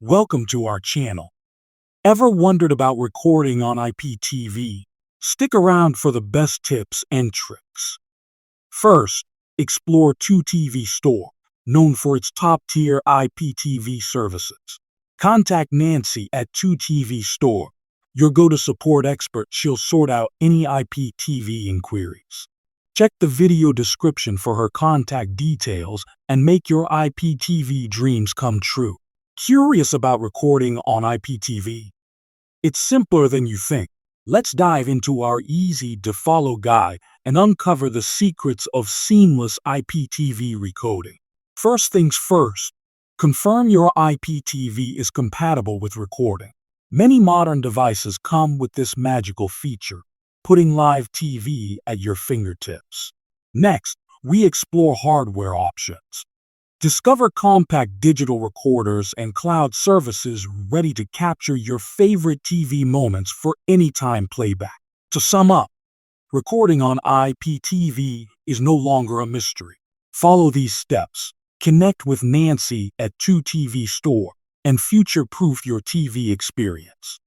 Welcome to our channel. Ever wondered about recording on IPTV? Stick around for the best tips and tricks. First, explore 2TV Store, known for its top-tier IPTV services. Contact Nancy at 2TV Store, your go-to support expert. She'll sort out any IPTV inquiries. Check the video description for her contact details and make your IPTV dreams come true. Curious about recording on IPTV? It's simpler than you think. Let's dive into our easy-to-follow guide and uncover the secrets of seamless IPTV recoding. First things first, confirm your IPTV is compatible with recording. Many modern devices come with this magical feature, putting live TV at your fingertips. Next, we explore hardware options. Discover compact digital recorders and cloud services ready to capture your favorite TV moments for anytime playback. To sum up, recording on IPTV is no longer a mystery. Follow these steps, connect with Nancy at 2TV Store, and future-proof your TV experience.